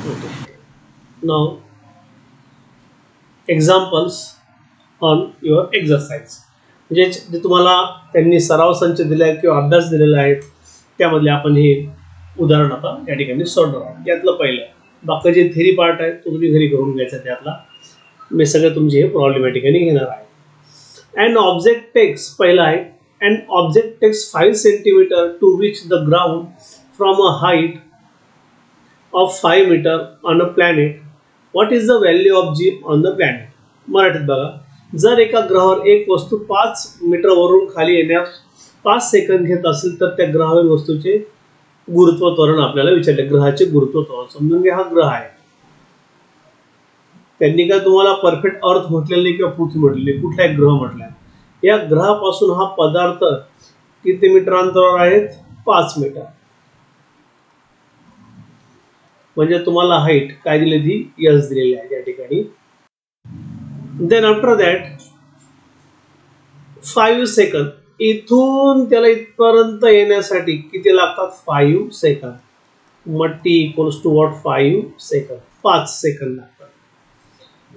Okay. Now, examples on your exercise. म्हणजे जे तुम्हाला त्यांनी सराव संच दिले आहेत किंवा अभ्यास दिलेला आहे त्यामधले आपण हे उदाहरण आता या ठिकाणी सोडणार आहोत. यातलं पहिलं बाकी जे थेरी पार्ट आहे तो तुम्ही घरी करून घ्यायचा त्यातला मी सगळे तुमचे हे प्रॉब्लेम या ठिकाणी घेणार आहे. अँड ऑब्जेक्ट टेक्स पहिला आहे and object takes 5 centimetre to reach the ground from a height of 5 metre on a planet. What is the value of g on the planet. मराठीत बघा, जर एका ग्रहावर एक वस्तू 5 मीटर वरून खाली येण्यास 5 सेकंद घेत असेल तर त्या ग्रहावरील वस्तूचे गुरुत्व त्वरण आपल्याला विचारले. ग्रहाचे गुरुत्व त्वरण समजून घ्या. हा ग्रह आहे. त्यांनी काय तुम्हाला परफेक्ट अर्थ म्हटलेलं नाही किंवा पृथ्वी म्हटलेली, कुठलाही ग्रह म्हटला. या ग्रहापासून हा पदार्थ किती मीटर अंतरावर आहेत? 5 मीटर. म्हणजे तुम्हाला हाईट काय दिली ती एस दिलेली आहे या ठिकाणी. देन आफ्टर दॅट 5 सेकंद इथून त्याला इथपर्यंत येण्यासाठी किती लागतात? 5 सेकंद. मग t equals to what? 5 second. 5 second लागतात.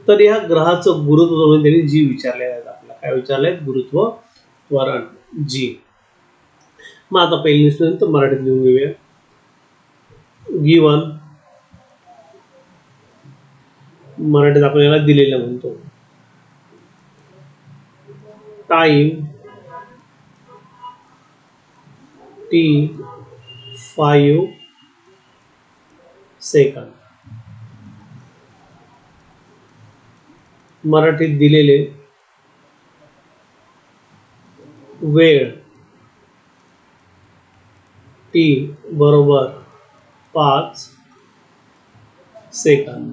तर या ग्रहाचं गुरुत्व त्यांनी जी विचारलेलं आहे आपल्याला. काय विचारलंय? गुरुत्व त्वरण जी. मग आता पहिली नंतर मराठीत लिहून घेऊया. गिवन मराठीत आपण याला दिलेलं म्हणतो. Time T 5 second. मराठीत दिलेले वेळ टी बरोबर 5 सेकंद.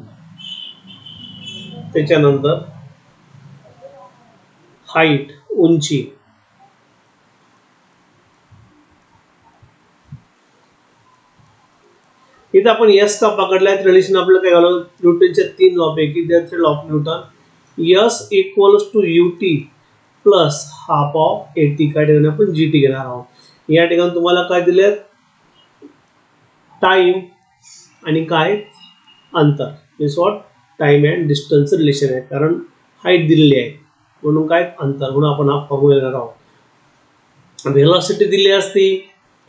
त्याच्यानंतर हाईट उंची इथं आपण एस का पकडलाय. रिलेशन आपल्याला काय झालं? न्यूटनच्या 3 लॉ पैकी law of Newton s equals to ut plus half of at. काय ठिकाणी आपण जीटी घेणार आहोत. या ठिकाणी तुम्हाला काय दिले? टाइम आणि काय अंतर. Means what? Time and distance relation आहे. कारण हाईट दिलेली आहे म्हणून काय अंतर, म्हणून आपण हा फॉर्म्युला घेणार आहोत. व्हेलॉसिटी दिली असती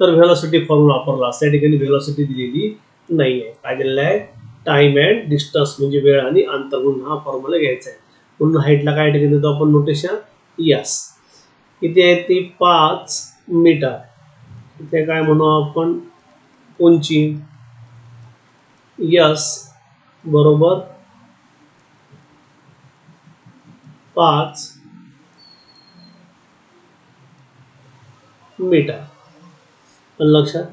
तर व्हेलॉसिटी फॉर्म्युला वापरला असता. या ठिकाणी व्हेलॉसिटी दिलेली नाही आहे. काय दिलेलं आहे? टाइम अँड डिस्टन्स म्हणजे वेळ आणि अंतर म्हणून हा फॉर्म्युला घ्यायचा आहे. म्हणून हाईटला काय ठिकाणी देतो आपण नोटेशन यस. किती आहे ती? 5 मीटर. इथे काय म्हणू आपण? उंची यस बरोबर 5 मीटर. लक्षात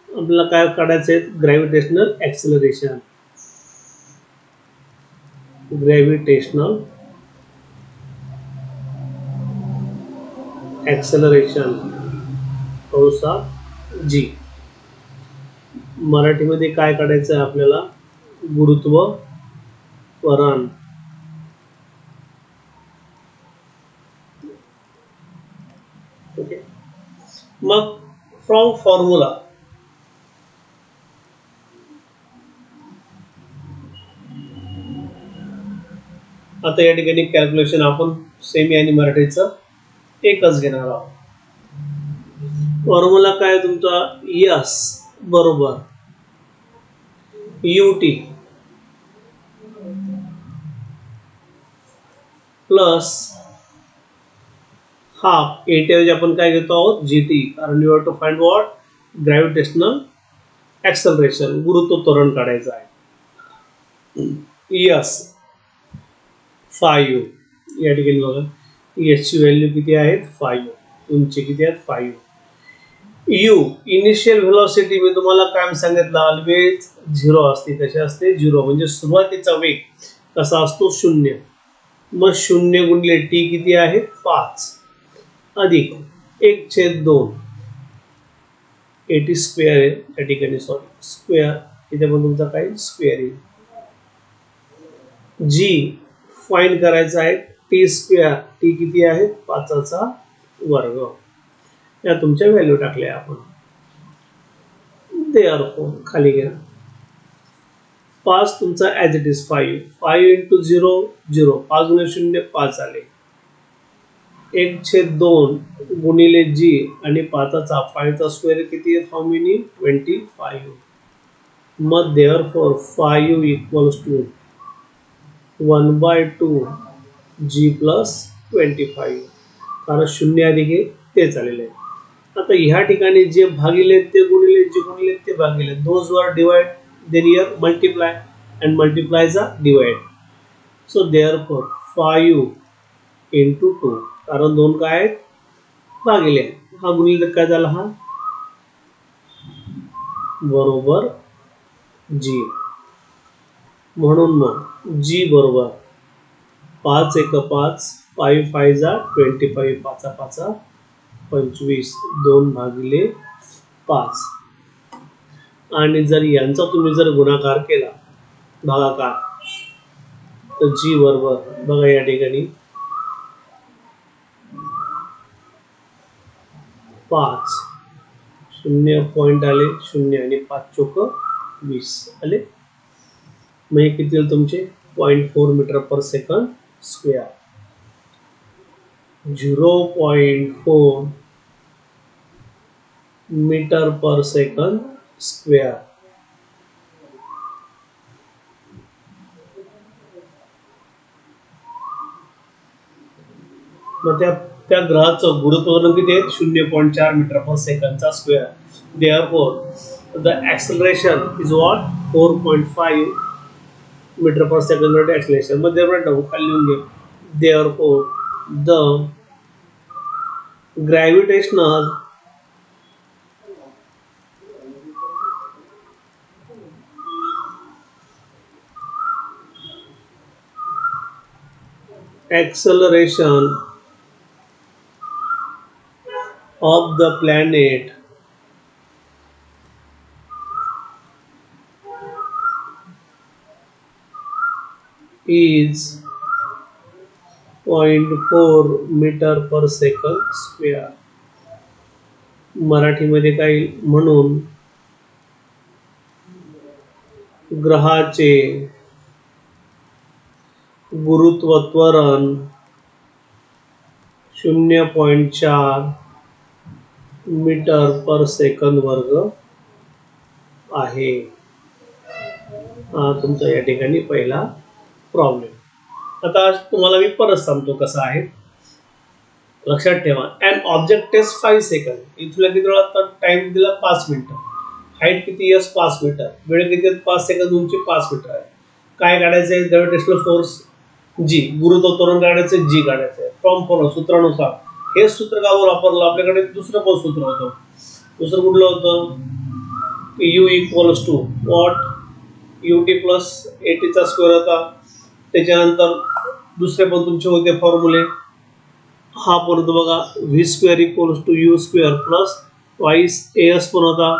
आपल्याला काय काढायचं आहे? Gravitational acceleration. ग्रॅव्हिटेशनल ऍक्सिलरेशन जी. मराठीमध्ये काय काढायचं आहे आपल्याला? गुरुत्व त्वरण. ओके. मग फ्रॉम फॉर्म्युला आता या ठिकाणी कॅल्क्युलेशन आपण सेमी आणि मराठीचं एकच घेणार आहोत. फॉर्म्युला काय तुमचा? यस बरोबर यूटी प्लस हाफ एटी ऐवजी आपण काय घेतो आहोत? जीटी. कारण you have to find what? Gravitational acceleration. गुरुत्व त्वरण काढायचं आहे. यस 5. या ठिकाणी बघा एस ची व्हॅल्यू किती आहे? 5. उंची किती आहेत? 5. यू इनिशियल व्हेलॉसिटी मी तुम्हाला काय सांगितलं? ऑलवेज 0 असते. कशी असते? 0 म्हणजे सुरुवातीचा वेग कसा असतो? 0. मग 0 गुणिले टी किती आहे? 5 अधिक 1/2 80 स्क्वेअर आहे त्या ठिकाणी. सॉरी स्क्वेअर इथे पण तुमचा काय स्क्वेअर आहे. जी फाइंड करायचा आहे टी स्क्वेअर. टी किती आहे? 5चा वर्ग. या तुमच्या व्हॅल्यू टाकल्या आपण. देअरफॉर खाली घ्या. 5 तुमचा ॲज इट इज 5. 5 इंटू 0 0. 5 गुणिले 0 5 आले. 1/2 गुणिले जी आणि 5चा 5चा स्क्वेअर किती आहे? How many? 25. मग therefore 5 equals to 1/2 g plus 25. कारण 0 अधिक आहे तेच आलेले आहे. आता ह्या ठिकाणी जे भागिले ते गुणिले, जे गुणिले ते भागिले, दोज वर divide, then here multiply, and multiply चा डिवाइड. सो देअरफॉर 5 इंटू 2, कारण 2 काय आहेत? भागिले. हा गुणिले काय झाला? हा बरोबर जी. म्हणून मग जी बरोबर 5 1 5, 5 5 जा 25, 5 5 25, 2 भागिले 5. आणि जर यांचा तुम्ही जर गुणाकार केला, भागाकार, तर जी बरोबर बघा या ठिकाणी 5, 0 पॉइंट आले, 0 आणि 5 चोक 20 आले. मग हे किती आले तुमचे? 0.4 metre per second square. 0.4 metre per second square. मग त्या ग्रहाचं गुरुत्वाकर्षण किती आहे? 0.4 मीटर पर सेकंडचा square. Therefore the acceleration is what? 4.5 metre per second acceleration. मग देअरफॉर खाली लिहून घे. Therefore the gravitational acceleration of the planet is 0.4 metre per second square. मराठीमध्ये काय? म्हणून ग्रहाचे गुरुत्व त्वरण 0.4 मीटर पर सेकंद वर्ग आहे. हा तुमचा या ठिकाणी पहिला प्रॉब्लेम. आता तुम्हाला मी परत सांगतो कसा आहे. लक्षात ठेवा, अँड ऑब्जेक्ट टेस्ट 5 सेकंड. इथला किती वेळा टाइम दिला? 5 मिनिटं. हाईट किती? Yes 5 metre. वेळ किती? 5 सेकंद. उंची 5 मीटर आहे. काय काढायचं आहे? ग्रॅव्हिटेशनल फोर्स जी. गुरुत्व त्वरण काढायचं, जी काढायचं आहे. फ्रॉम फॉर्म्युला, सूत्रानुसार. हे सूत्र का वापरलं? आपल्याकडे दुसरं पण सूत्र होतं. दुसरं कुठलं होतं? U equals to what? U t plus एटीचा स्क्वेअर होता. त्याच्यानंतर दुसरे पण तुमचे होते फॉर्म्युले. हा परत बघा, v square equals to u square plus twice s पण होता.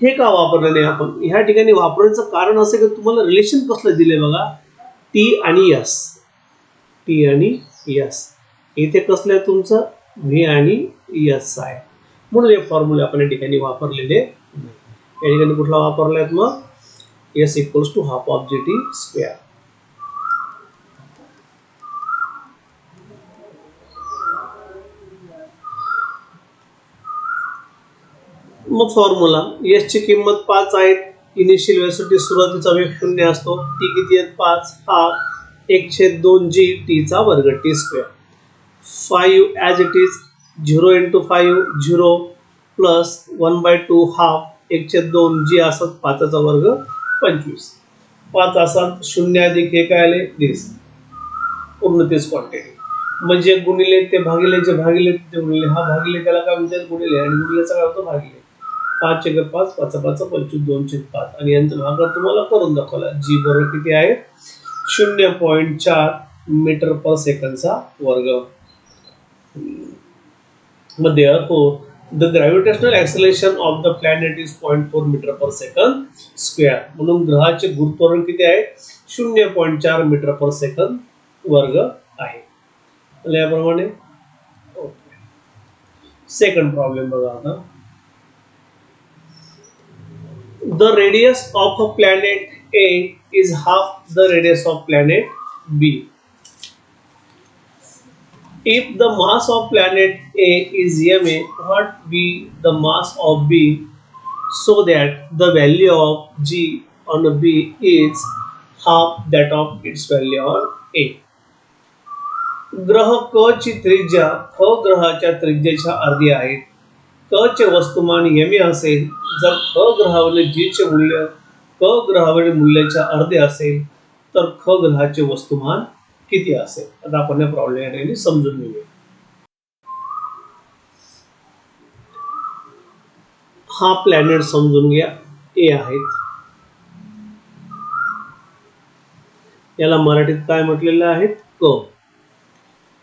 हे का वापरलं नाही आपण? ह्या ठिकाणी वापरण्याचं कारण असं की तुम्हाला रिलेशन कसलं दिले बघा, टी आणि एस. टी आणि एस. इथे कसलं आहे तुमचं? व्ही आणि एस आहे. म्हणून हे फॉर्म्युले आपण या ठिकाणी वापरलेले नाही. या ठिकाणी कुठला वापरलाय मग? S equals to half of g t square. मग फॉर्म्युला, एस ची किंमत 5 आहे. इनिशियल व्हेलोसिटी सुरुवातीचा वेग 0 असतो. टी किती आहे? 5. हा 1/2 जी टी चा वर्ग, T square. 5 as it is 0 into 5 0 plus 1/2 half 1/2 जी असत 5चा वर्ग 25. 5 असत 0 अधिक हे काय आले? 30. पूर्ण 30 क्वांटिटी. म्हणजे गुणिले ते भागिले, जे भागिले ते गुणिले, हा भागिले त्याला काय म्हणतात? गुणिले. आणि गुणिलेचा काय होतो? भागिले. 5 1 5 5 5 25 2/5. आणि यांचा भागाकार तुम्हाला करून दाखवला. जी बरोबर किती आहे? 0.4 मीटर पर सेकंडचा वर्ग. मग therefore the gravitational acceleration of the planet is 0.4 metre per second square. म्हणून ग्रहाचे गुरुत्वाकर्षण किती आहे? 0.4 मीटर पर सेकंड वर्ग आहे. याप्रमाणे सेकंड प्रॉब्लेम बघा आता. The radius of a planet A is half the radius of planet B. If the mass of planet A is ma, what be the mass of B so that the value of G on B is half that of its value on A. ग्रह क ची त्रिज्या ख ग्रहाच्या त्रिज्येच्या अर्धी आहे. क चे वस्तुमान यमे असेल जर ख ग्रहावरील जी चे मूल्य क ग्रहावरील मूल्याच्या अर्धे असेल तर ख ग्रहाचे वस्तुमान किती असेल. आता आपण या प्रॉब्लेम समजून घेऊया. हा प्लॅनेट समजून घ्या ए आहेत. याला मराठीत काय म्हटलेलं आहे क.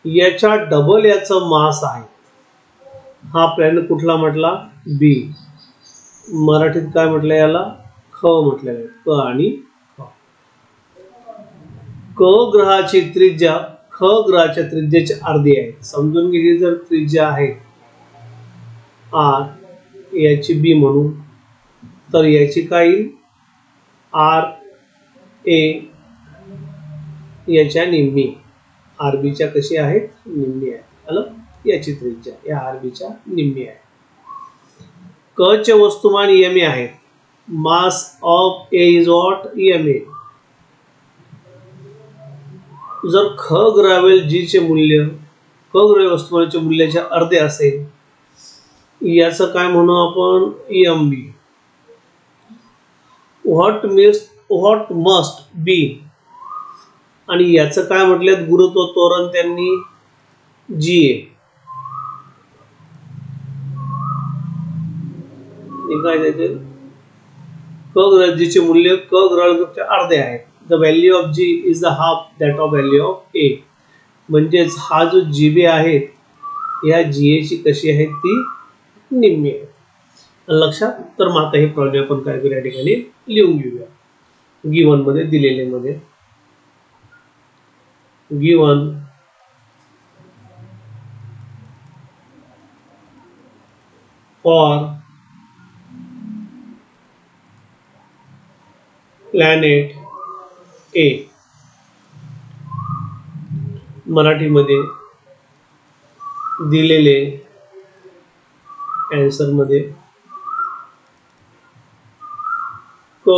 याच्या डबल याचं मास आहे. हा प्लॅनेट कुठला म्हटला बी. मराठीत काय म्हटलं याला ख म्हटलेलं आहे. क आणि ख. क ग्रहाची त्रिज्या ख ग्रहाच्या त्रिज्येची अर्धी आहे. समजून घ्यायची जर त्रिज्या आहे आर याची बी म्हणू तर याची काय येईल आर ए याच्या निम्मी. आरबीच्या कशी आहेत निम्मी आहे. आलं याची त्रिज्या या आरबीच्या निम्मी आहे. क चे वस्तुमान एम आहे. Mass of A is what m A. जर ख ग्रहावरील जी चे मूल्य क ग्रह वस्तुमानाच्या मूल्याच्या अर्धे असेल याचं काय म्हणू आपण m B. What must be आणि याचं काय म्हटलं गुरुत्व त्वरण त्यांनी जी ए. काय द्यायचे क ग्रहाचे मूल्य क ग्रहाच्या अर्धे आहे. The value of g is the half that of value of a. म्हणजेच हा जो जी बी आहे या जी ए ची कशी आहे ती निम्मी आहे. लक्षात. तर मग आता हे प्रॉब्लेम आपण काय करूया या ठिकाणी लिहून घेऊया. गिवन मध्ये दिलेले मध्ये गिवन फॉर प्लॅनेट ए. मराठीमध्ये दिलेले आन्सर मध्ये क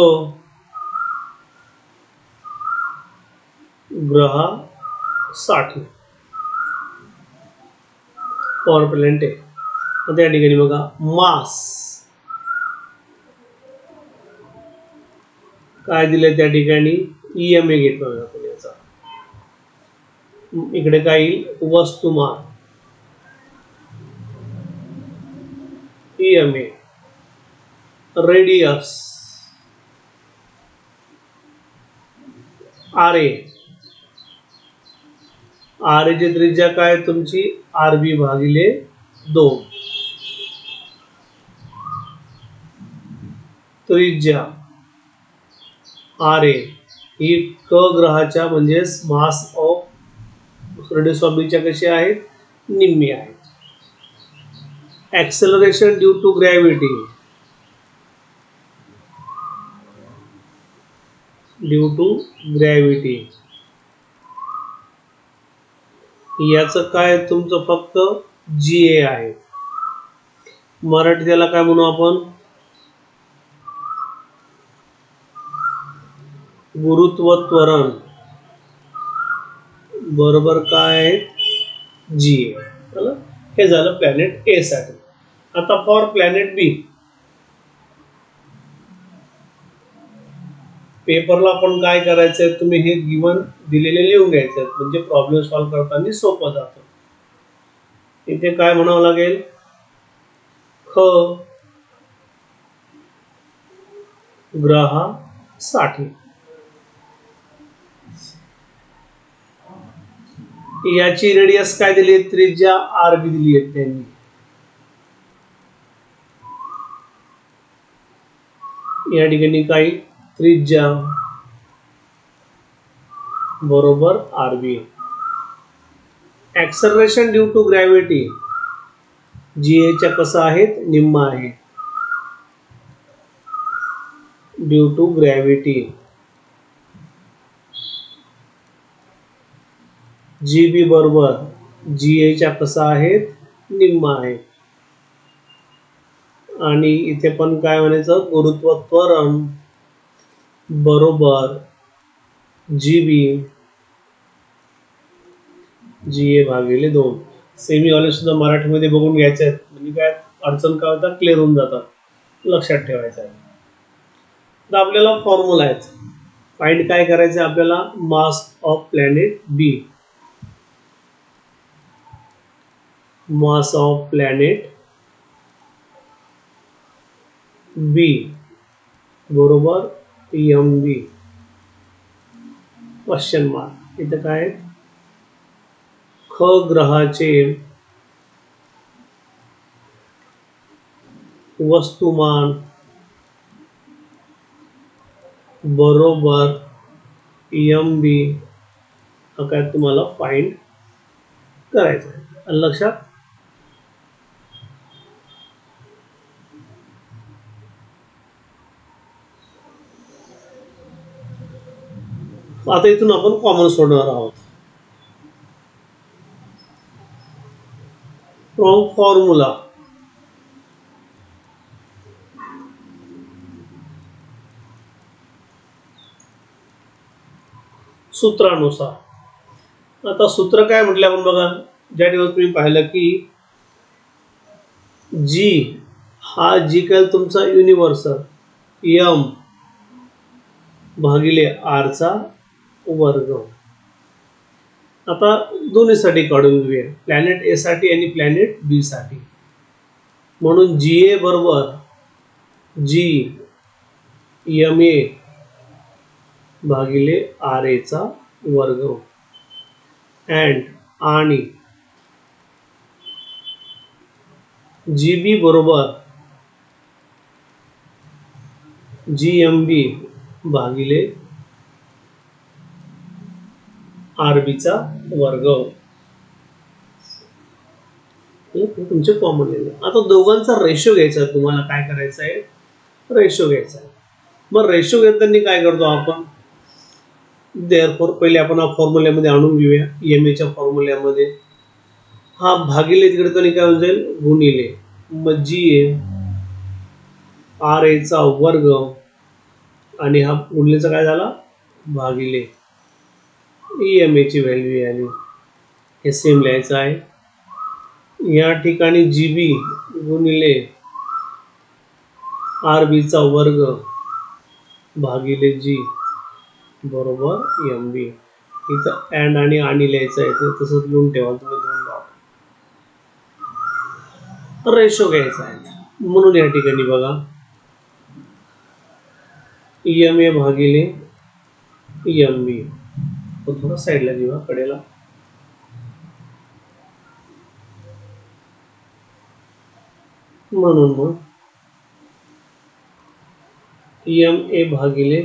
ग्रहासाठी फॉर प्लॅनेट ए. आता या ठिकाणी बघा मास काय दिलं त्या ठिकाणी एम ए घेतला आपण याचा. इकडे काय येईल वस्तुमान m a. Radius r a. R a ची त्रिज्या काय तुमची आर बी भागिले 2. त्रिज्या आर ए ही क ग्रहाच्या म्हणजे मास ऑफ रेडियस ऑफ बीच्या कशी आहेत निम्मी आहेत. ऍक्सेलरेशन ड्यू टू ग्रॅव्हिटी याचं काय तुमचं फक्त जी ए आहे. मराठी त्याला काय म्हणू आपण गुरुत्व त्वरण बरोबर काय जी ए. हे झालं प्लॅनेट ए साठी. आता फॉर प्लॅनेट बी पेपरला आपण काय करायचंय तुम्ही हे गिवन दिलेले लिहून घ्यायचे म्हणजे प्रॉब्लेम सॉल्व्ह करताना सोपं जातं. इथे काय म्हणावं लागेल ख ग्रहासाठी याची रेडियस काय दिली त्रिज्या आर बी दिली आहे त्यांनी. या ठिकाणी काही त्रिज्या बरोबर r b. Acceleration due to gravity g a च्या कसं आहेत निम्मा आहे due to gravity. G b बरोबर जी एच्या कसा आहे, निम्मा आहे. आणि इथे पण काय म्हणायचं, गुरुत्व त्वरण बरोबर जी बी जी ए भागिले 2. सेमी वाले सुद्धा मराठीमध्ये बघून घ्यायचे आहेत, म्हणजे काय अडचण काय होतात क्लिअर होऊन जातात, लक्षात ठेवायचं आहे. तर आपल्याला फॉर्म्युला आहे, फाइंड काय करायचं आहे आपल्याला, mass of planet b. Mass of planet b बरोबर एम बी क्वेश्चन मार्क. इथं काय, ख ग्रहाचे वस्तुमान बरोबर एम बी हा काय तुम्हाला फाइंड करायचं आहे, लक्षात. आता इथून आपण कॉमन सोडणार आहोत. फ्रॉम फॉर्म्युला सूत्रानुसार. आता सूत्र काय म्हटलं आपण बघा, ज्या ठिकाणी तुम्ही पाहिलं की जी हा जी काय तुमचा युनिव्हर्सल एम भागिले आर चा वर्ग. आता दोन्हीसाठी काढून घेऊया, प्लॅनेट ए साठी आणि प्लॅनेट बी साठी. म्हणून जी ए बरोबर जी एम ए भागिले आर ए चा वर्ग अँड आणि जी बी बरोबर जी एम बी भागिले आर बी चा वर्ग. तुमचे कॉमन लिहिले. आता दोघांचा रेशो घ्यायचा आहे, तुम्हाला काय करायचं आहे, रेशो घ्यायचा आहे. मग रेशो घेताना काय करतो आपण, देअरफॉर पहिले आपण हा फॉर्म्युल्यामध्ये आणून घेऊया. एम एच्या फॉर्म्युल्यामध्ये हा भागिले तिकडे तर काय होऊन जाईल, गुणिले, मग जी ए आर ए चा वर्ग आणि हा गुणिलेचा काय झाला, भागिले एम ए ची व्हॅल्यू आली. हे सेम लिहायचं आहे. या ठिकाणी जी बी गुणिले आर बी चा वर्ग भागिले जी बरोबर एम बी. इथं अँड आणि लिहायचं आहे, ते तसंच लिहून ठेवा तुम्ही, दोन डॉट. रेशो घ्यायचा आहे, म्हणून या ठिकाणी बघा एम ए भागिले एम बी. तो थोडा साईडला घेऊया, कडेला. म्हणून मग एम ए भागिले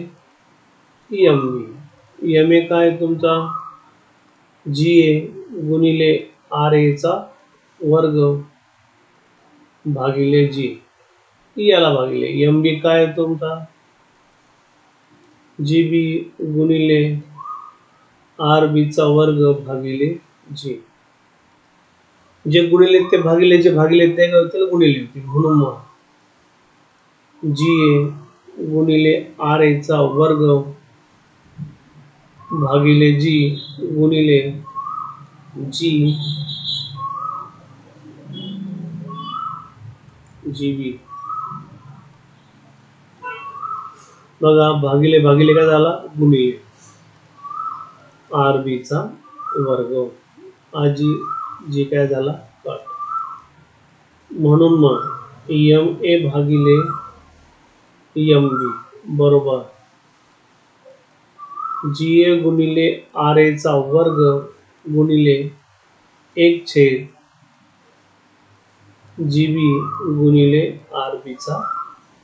एम बी. एम ए काय तुमचा जी ए गुणिले आर ए चा वर्ग भागिले जी, याला भागिले एम बी काय तुमचा जी बी गुणिले आर बी चा वर्ग भागिले जी. जे गुणिले ते भागिले, जे भागिले ते त्याला गुणिले होते. म्हणून मग जी ए गुणिले आर ए चा वर्ग भागिले जी गुणिले जी जी बी. बघा भागिले भागिले काय झाला, गुणिले आर बी चा वर्ग आजी जी काय झाला कट. म्हणून मग एम ए भागिले एम बी बरोबर जी ए गुणिले आर ए चा वर्ग गुणिले 1/, जी बी गुणिले आर बी चा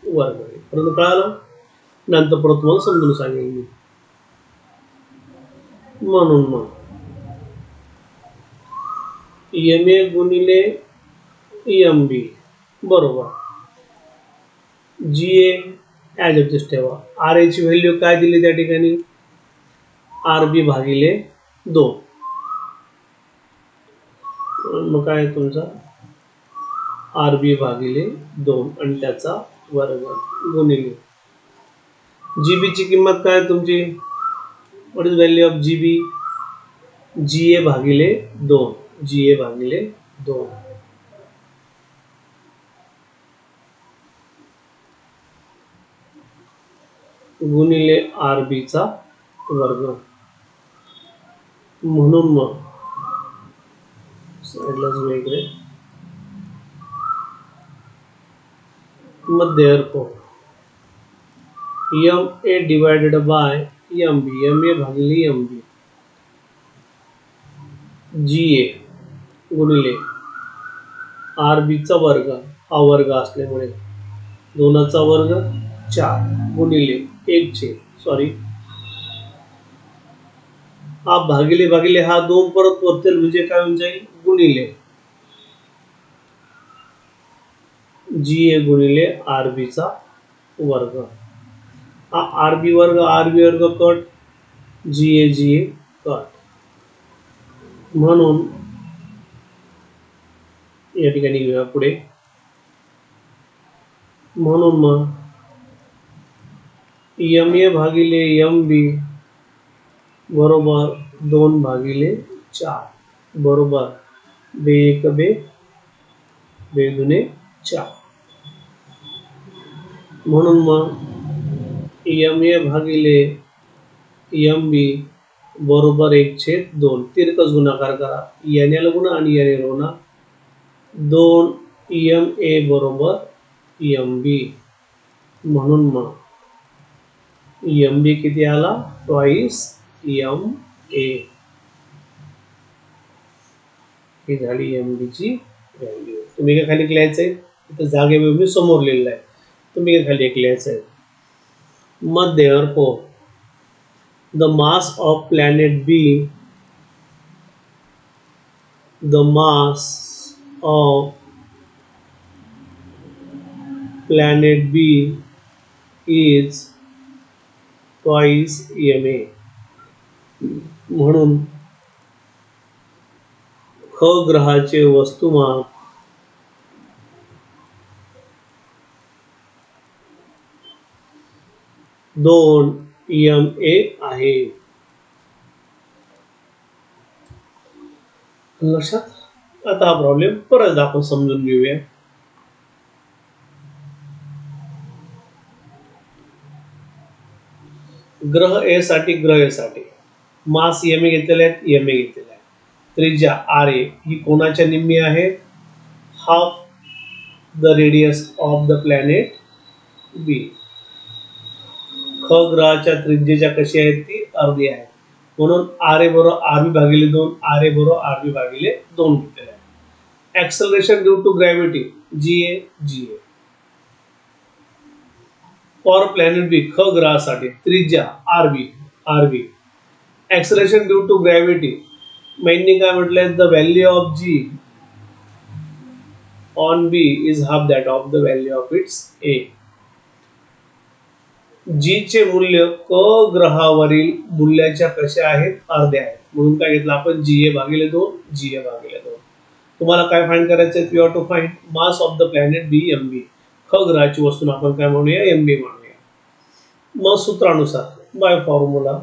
वर्ग. परंतु कळालं, नंतर परत तुम्हाला समजून सांगेल मी. म्हणून मग एम ए गुणिले एम बी बरोबर जी ए ॲज इट इज ठेवा. आर ए ची व्हॅल्यू काय दिली त्या ठिकाणी, आर बी भागिले 2. मग काय तुमचा RB भागिले 2 आणि त्याचा वर्ग गुणिले GB ची किंमत काय तुमची, what is value of GB, GA भागिले 2, GA भागिले 2 गुणिले RB चा वर्ग. म्हणून मग साईडलाच वेगळे मग therefore MA divided by MB, MA भागिले MB, GA गुणिले RB चा वर्ग, हा वर्ग असल्यामुळे 2 चा वर्ग 4 गुणिले 1 छेद सॉरी हा भागिले भागिले हा 2 परत वरती म्हणजे काय होऊन जाईल गुणिले GA गुणिले RB चा वर्ग. हा RB वर्ग कट, GA कट. म्हणून या ठिकाणी घेऊया पुढे. म्हणून मग MA भागिले MB बरोबर 2 भागिले 4 बरोबर 2 1 2 2 दुने 4. म्हणून मग MA भागिले MB बरोबर 1/2. तिरकस गुणाकार करा, याने गुणा आणि याने गुणा. 2 MA बरोबर MB. म्हणून मग MB किती आला, ट्वाइस MA. ही झाली MB ची व्हॅल्यू. तुम्ही काय खाली लिहायचंय, इथं जागेवर मी समोर लिहिलेलं आहे, तुम्ही काय खाली एक लिहायचंय. मग therefore the mass of planet B, the mass of planet B is twice MA. म्हणून ख ग्रहाचे वस्तुमान 2 MA आहे. लक्षात. आता हा प्रॉब्लेम परत आपण समजून घेऊया. ग्रह ए साठी मास MA घेतलेले आहेत, MA घेतलेले आहे. त्रिज्या RA ही कोणाच्या निम्मी आहे, half the radius of the planet B. ख ग्रहाच्या त्रिज्येच्या कशी आहेत, ती अर्धी आहे. म्हणून RA बरोबर RB भागिले 2, RA बरोबर RB भागिले 2 घेतलेले आहे. Acceleration due to gravity GA. For planet b, ख ग्रहासाठी त्रिज्या RB. Acceleration due to gravity माहिती काय म्हटलंय, the value of G on B is half that of the value of it's A. G चे मूल्य क ग्रहावरील मूल्याच्या कशा आहेत, अर्धे आहेत. म्हणून काय घेतलं आपण, GA भागिले 2. तुम्हाला काय फाइंड करायचं आहे, you have to find mass of the planet B MB. ख ग्रहाची वस्तू आपण काय म्हणूया, MB म्हणूया. मग सूत्रानुसार बाय फॉर्म्युला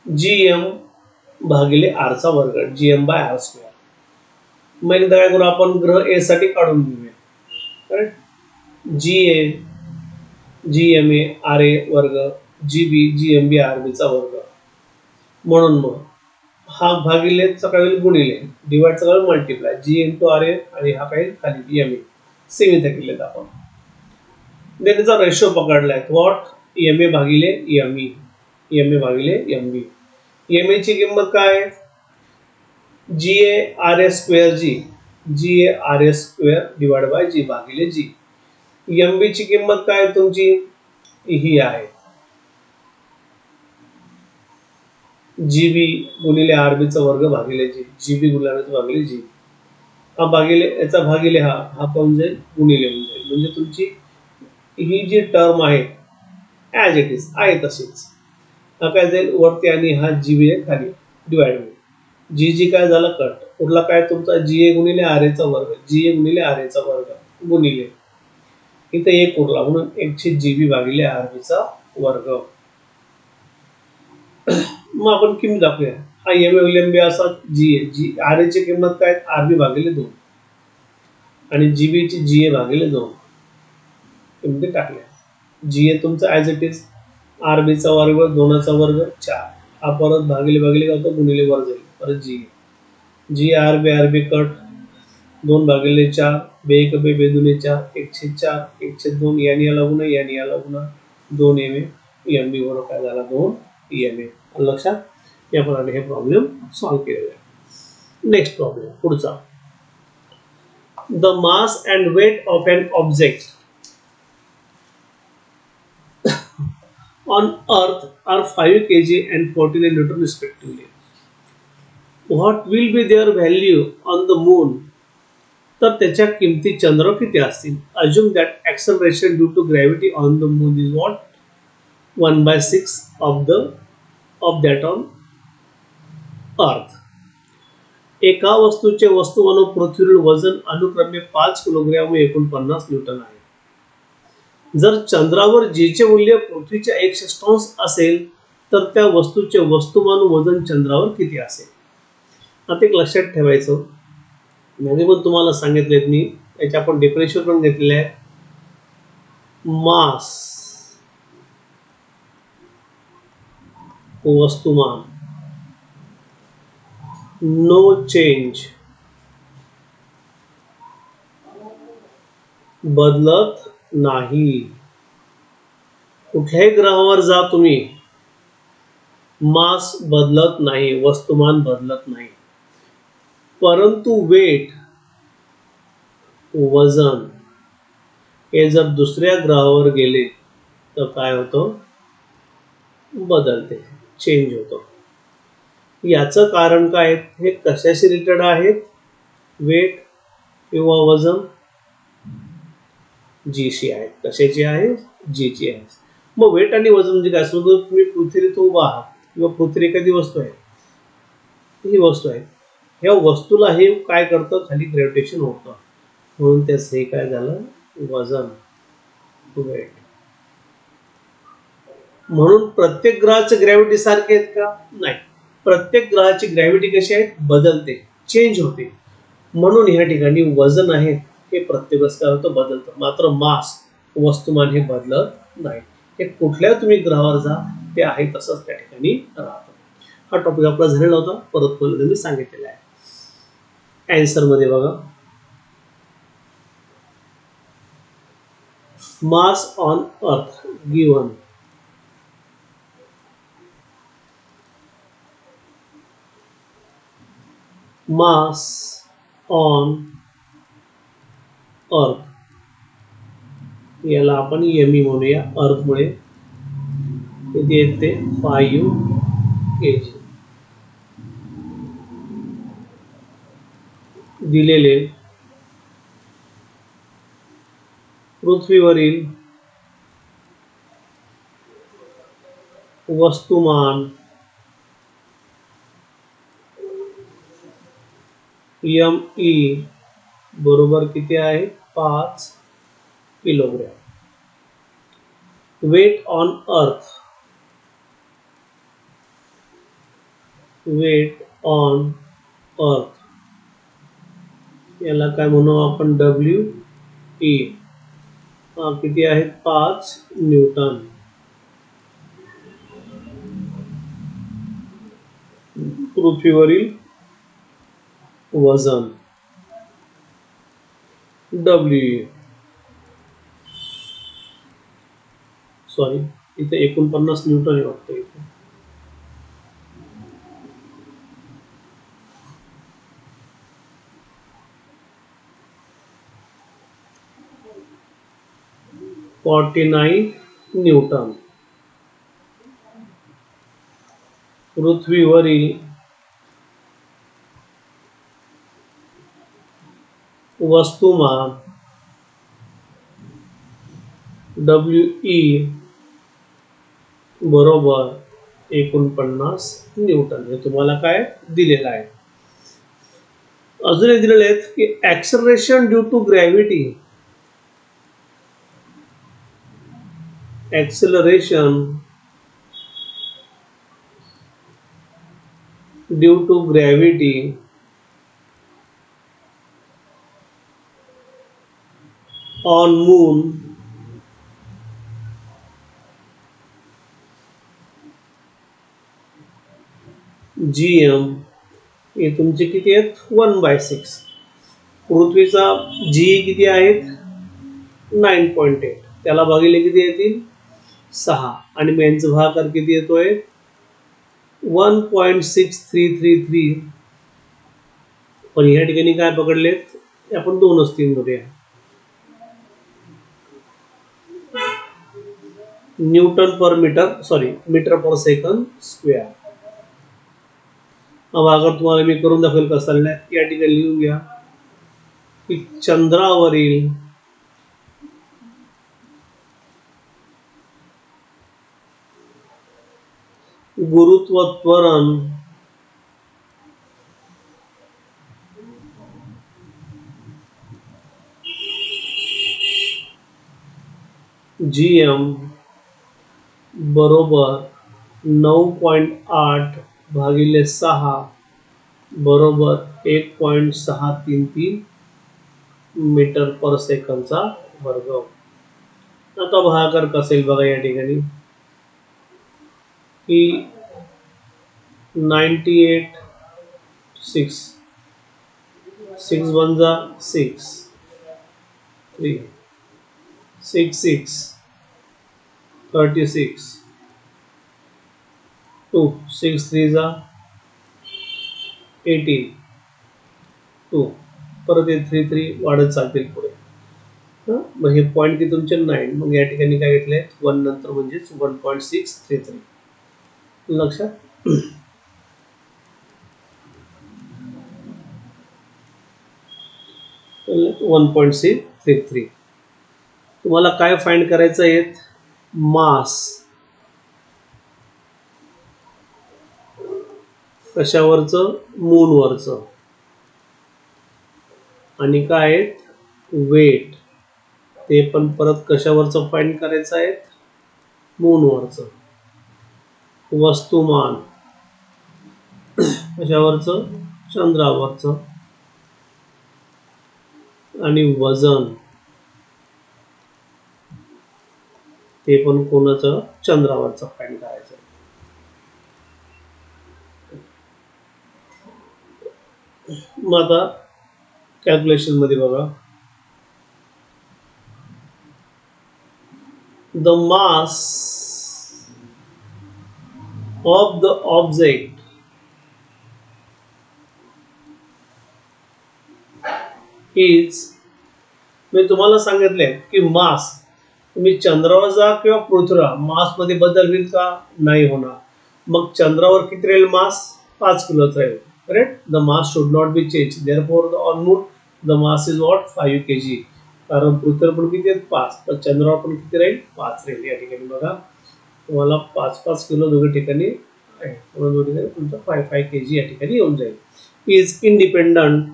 GM भागिले R चा वर्ग, GM बाय R स्क्वेअर. मग एकदा काय करू आपण, ग्रह ए साठी काढून घेऊया. करेक्ट. GMA RA वर्ग, GB GMB RB चा वर्ग. म्हणून मग हा भागिले चा काय गुणिले, डिवाइड चा काय मल्टिप्लाय, G इंटू RA आणि हा काय खाली MA. सेम इथे केलेत आपण. त्याचा रेशो पकडलाय, व्हॉट, MA भागिले ME, MA भागिले MB. MA ची किंमत काय, GA RA square GA RA square divide by G भागिले G. MB ची किंमत काय तुमची, ही आहे GB गुणिले RB चा वर्ग भागिले G, GB गुणिले भागिले G. हा भागिले याचा भागिले हा कोण जाईल, गुणिले होऊन जाईल. म्हणजे तुमची ही जी टर्म आहे ॲज इट इज आहे तशीच. हा काय जाईल वरती आणि हा जी बी खाली डिवाइड होईल. जी जी काय झालं कट. उरला काय तुमचा जी ए गुणिले आर एचा वर्ग, जी ए गुणिले आर एचा वर्ग गुणिले इथं एक उरला म्हणून 1 जी बी भागिले आर बीचा वर्ग. मग आपण किंमत दाखवूया. हा एम एवलंबी असा जी ए जी आर एची किंमत काय आर बी भागिले 2 आणि जी बी ची जी ए भागिले 2 किमती टाकल्या. जी ए तुमचा ॲज इट इज आर बीचा वर्ग 2चा वर्ग 4 हा परत भागिले भागिले काय होतं गुणिले वर जाईल परत जी जी आर बी कट 2 भागिले 4 बे एक बे बे दुने 4 1/4 1/2 याने याला गुणा याने याला गुणा 2 एम ए एम बी बरोबर काय झाला 2 एम ए. लक्षात या प्रकारे हे प्रॉब्लेम सॉल्व्ह केलेला आहे. नेक्स्ट प्रॉब्लेम पुढचा. The mass and weight of an object on earth are 5 kg and 49 newton respectively. What will be their value on the moon? तर त्याच्या किमती चंद्रावर किती असतील? Assume that acceleration due to gravity on the moon is what? 1/6 of that on earth. एका वस्तूचे वस्तुमान पृथ्वीवरील वजन अनुक्रमे 5 किलोग्रॅम व 49 न्यूटन आहे. जर चंद्रावर जीचे मूल्य पृथ्वीच्या 1/6 असेल तर त्या वस्तूचे वस्तुमान वजन चंद्रावर किती असेल? आता एक लक्षात ठेवायचं, म्हणजे पण तुम्हाला सांगितलेत मी याच्या आपण डेफिनेशन पण घेतलेले आहे. मास वस्तुमान नो चेंज बदलत नाही. कुठल्याही ग्रहावर जा तुम्ही मास बदलत नाही, वस्तुमान बदलत नाही. परंतु वेट वजन हे जर दुसऱ्या ग्रहावर गेले तर काय होतं? बदलते, चेंज होतं. याचं कारण काय? हे कशाशी रिलेटेड आहेत? वेट किंवा वजन जीशी आहेत. कशाची आहे? जीची आहे. मग वेट आणि वजन म्हणजे काय? समजा तुम्ही पृथ्वीवर उभा आहात किंवा पृथ्वी एखादी वस्तू आहे, ही वस्तू आहे, ह्या वस्तूला हे काय करतं? खाली ग्रॅव्हिटेशन होतं म्हणून त्याचं हे काय झालं? वजन, वेट. म्हणून प्रत्येक ग्रहाचे ग्रॅव्हिटी सारखे आहेत का? नाही. प्रत्येक ग्रहाची ग्रॅव्हिटी कशी आहे? बदलते, चेंज होते. म्हणून या ठिकाणी वजन आहे हे प्रत्येक वेळेस काय होतं? बदलतं. मात्र मास वस्तुमान हे बदलत नाही. हे कुठल्या तुम्ही ग्रहावर जा ते आहे तसंच त्या ठिकाणी राहतं. हा टॉपिक आपला झालेला होता, परत मी सांगितलेला आहे. ॲन्सर मध्ये बघा, मास on earth given mass on earth, याला आपण एमई म्हणूया. अर्थ मुळे किती येते? 5 kg. दिलेले पृथ्वीवरील वस्तुमान एम ई बरोबर किती आहे? 5 kilogram. Weight on earth, weight on earth याला काय म्हणू आपण? W E. किती आहे? 5 न्यूटन. पृथ्वीवरील वजन डब्ल्यू, सॉरी इथे 49 न्यूटन आहे वाटतं. इथे 49 न्यूटन. पृथ्वीवरील वस्तुमान WE बरोबर 49 न्यूटन. हे तुम्हाला काय दिलेलं आहे. अजून एक दिलेले आहेत की acceleration due to gravity. Acceleration due to gravity on moon GM हे तुमचे किती आहेत 1/6. पृथ्वीचा जी किती आहेत 9.8. त्याला भागिले किती येतील 6 आणि मेनचा भागाकार किती येतोय 1.6333. पण या ठिकाणी काय पकडलेत आपण 2 मध्ये newton per metre metre per second square. अगर तुम्हाला मी करून दाखवेल कसं चाललंय. या ठिकाणी लिहून घ्या की चंद्रावरील गुरुत्व त्वरण GM बरोबर 9.8 भागिले 6 बरोबर 1.633 मीटर पर सेकंदचा वर्ग. आता भागाकार कसेल बघा या ठिकाणी की 98 6 6 1 जा 6 3 6 6 36 2 6 3 जा 18 2 परत 3 3 वाढत चालतील पुढे. मग हे पॉईंट की तुमचे 9. मग या ठिकाणी काय घेतले 1 नंतर म्हणजेच 1.633. लक्षात 1.633. तुम्हाला काय फाइंड करायचं आहे मास कशावरचं मूनवरचं आणि काय वेट ते पण परत कशावरचं फाइंड करायचं आहे मूनवरचं. वस्तुमान कशावरचं चंद्रावरचं आणि वजन ते पण कोणाचं चंद्रावरचं फाइंड करायचं. मग आता कॅल्क्युलेशन मध्ये बघा the mass of the object is. मी तुम्हाला सांगितले की मास तुम्ही चंद्रावर जा किंवा पृथ्वीवर मास मध्ये बदल होईल का नाही होणार. मग चंद्रावर किती राहील मास 5 किलोचा राहील. Correct. The mass should not be change. Therefore on moon the mass is what 5 kg. कारण पृथ्वीवर पण किती आहेत 5. तर चंद्रावर पण किती राहील 5 राहील. या ठिकाणी बघा तुम्हाला 5-5 किलो दोघे ठिकाणी आहे. दोन्ही ठिकाणी तुमचा 5 kg या ठिकाणी येऊन जाईल. Is independent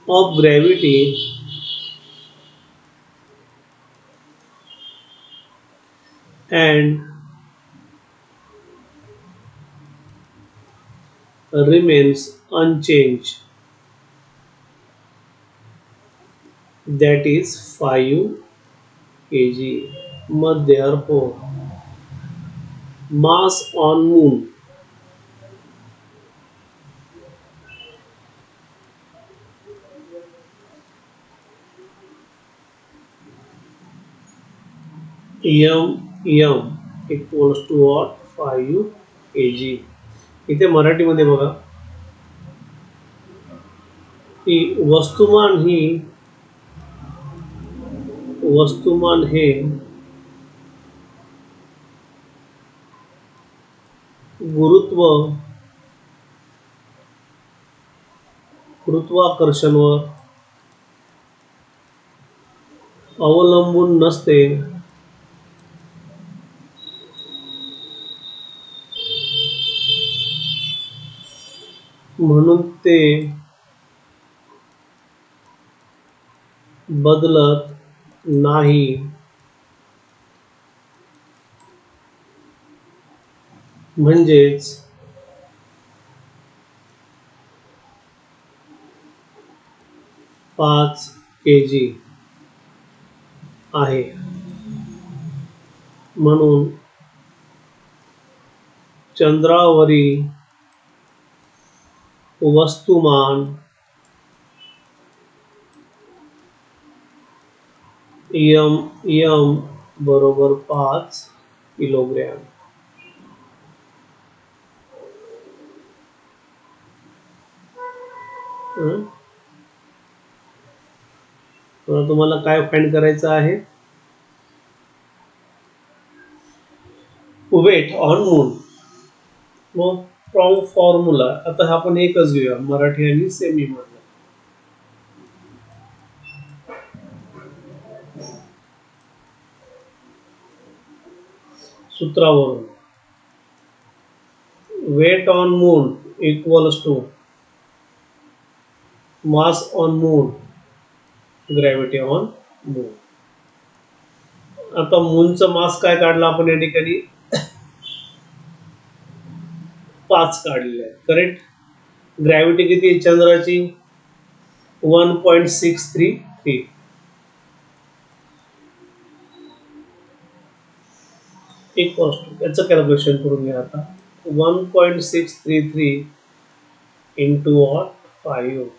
of gravity and remains unchanged. That is 5 kg. But therefore mass on moon m equals to what 5 kg. इथे मराठीमध्ये बघा की वस्तुमान हे गुरुत्व गुरुत्वाकर्षणवर अवलंबून नसते, म्हणून ते बदलत नाही. म्हणजेच 5 kg आहे. म्हणून चंद्रावरील वस्तुमान m बरोबर 5 किलोग्रॅम. तुम्हाला काय फाइंड करायचं आहे? Weight on moon. मग फ्रॉम फॉर्म्युला आता आपण एकच घेऊया, मराठी आणि सेमी मधलं. सूत्रावरून weight on moon equals to mass on moon gravity on moon. आता मूनचं मास काय काढला आपण या ठिकाणी? 5 काढलेलं आहे. करेक्ट. ग्रॅव्हिटी किती आहे चंद्राची? 1.633. याचं कॅल्क्युलेशन करून घ्या आता. 1.633 इंटू 5.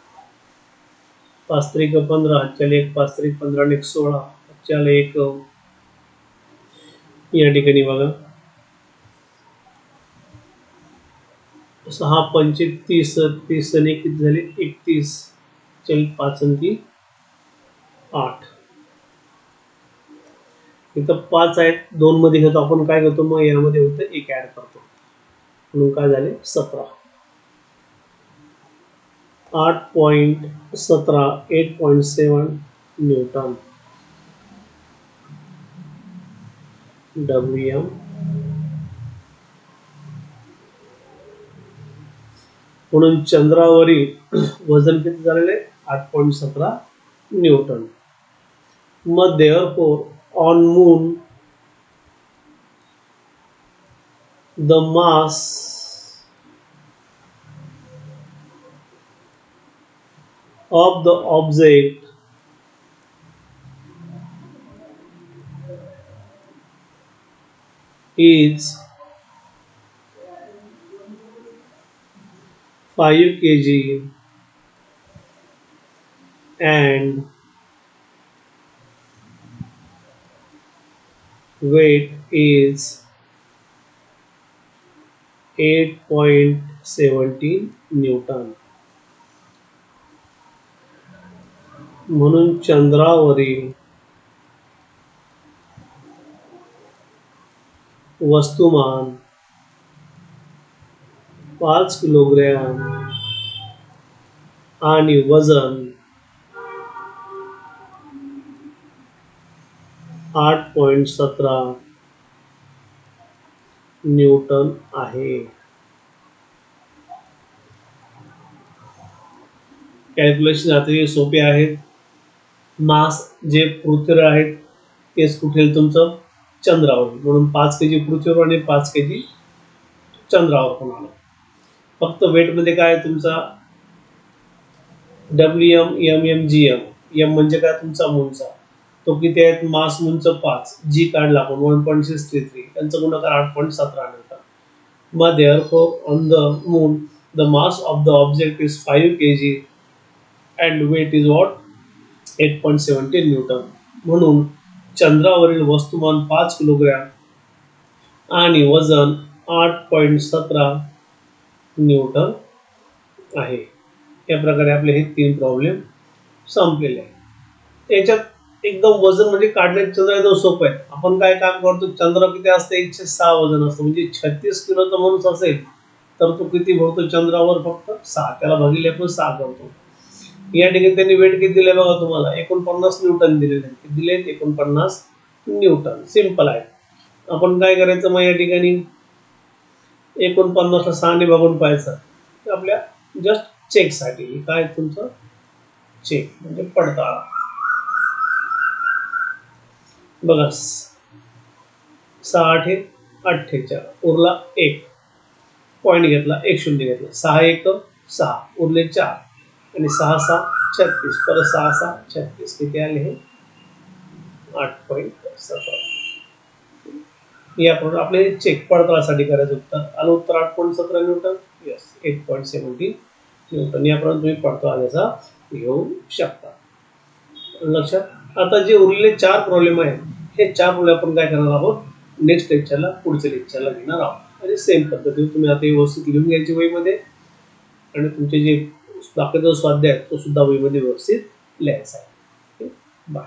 5 त्रिक 15, चले 1 5 त्रिक 15 आणि 16, चले 1 या ठिकाणी बघा 6 पंचे 30, 30 आणि किती झाले 31, चल 5 आणि 8. इथं 5 आहेत, 2 मध्ये घेतो आपण, काय करतो मग यामध्ये होतं 1 ऍड करतो, म्हणून काय झाले 17. 8.17 8.7 न्यूटन WM. म्हणून चंद्रावरील वजन किती झालेले? 8.17 न्यूटन. मग therefore on moon the mass of the object is 5 kg and weight is 8.17 Newton. म्हणून चंद्रावरील वस्तुमान 5 किलोग्रॅम आणि वजन 8.17 न्यूटन आहे. कॅल्क्युलेशन अतिशय सोपे आहेत. मास जे पृथ्वीवर आहेत तेच कुठे तुमचं चंद्रावर, म्हणून 5 kg पृथ्वीवर आणि 5 kg चंद्रावर पण आलं. फक्त वेट मध्ये काय तुमचा WM MM GM. M म्हणजे काय तुमचा मूनचा, तो किती आहे मास मूनचं 5, जी काढला आपण 1.633, त्यांचा गुणाकार 8.17 न्यूटन. मग therefore on the moon the mass of the object is 5 kg and weight is what 8.17 Newton. म्हणून चंद्रावरील वस्तुमान 5 किलोग्रॅम आणि वजन 8.17 न्यूटन आहे. या प्रकारे आपले हे 3 प्रॉब्लेम संपलेले आहेत. याच्यात एकदम वजन म्हणजे काढण्यात चंद्र एकदम सोपं आहे. आपण काय काम करतो, चंद्र किती असते 106 वजन असतं, म्हणजे 36 किलोचा माणूस असेल तर तो किती भरतो चंद्रावर? फक्त 6. त्याला भागिले आपण 6 करतो. या ठिकाणी त्यांनी वेट किती दिले बघा तुम्हाला 49 न्यूटन दिलेले आहेत. दिलेत 49 न्यूटन. सिंपल आहे. आपण काय करायचं मग या ठिकाणी 49 ला 6 ने भागून पाहायचं आपल्या जस्ट चेकसाठी. काय तुमचं चेक म्हणजे पडताळा. बघा 6 8 48 उरला 1 पॉईंट घेतला 1 शून्य घेतला 6 1 6 उरले 4 आणि 6 6 36 परत 6 6 36 किती आले हे 8.17. याप्रमाणे आपले चेक पडताळासाठी करायचं उत्तर आलं. उत्तर 8.17 न्यूटन. Yes 8.70 Newton. याप्रमाणे तुम्ही पडताळाचा घेऊ शकता. लक्षात. आता जे उरलेले 4 प्रॉब्लेम आहेत हे 4 प्रॉब्लेम आपण काय करणार आहोत नेक्स्ट लेक्चरला पुढच्या लेक्चरला घेणार आहोत. आणि सेम पद्धतीने तुम्ही आता व्यवस्थित लिहून घ्यायची वहीमध्ये आणि तुमचे जे बाकीचा स्वाध्याय आहे तो सुद्धा वहीमध्ये व्यवस्थित लिहायचा आहे. बाय.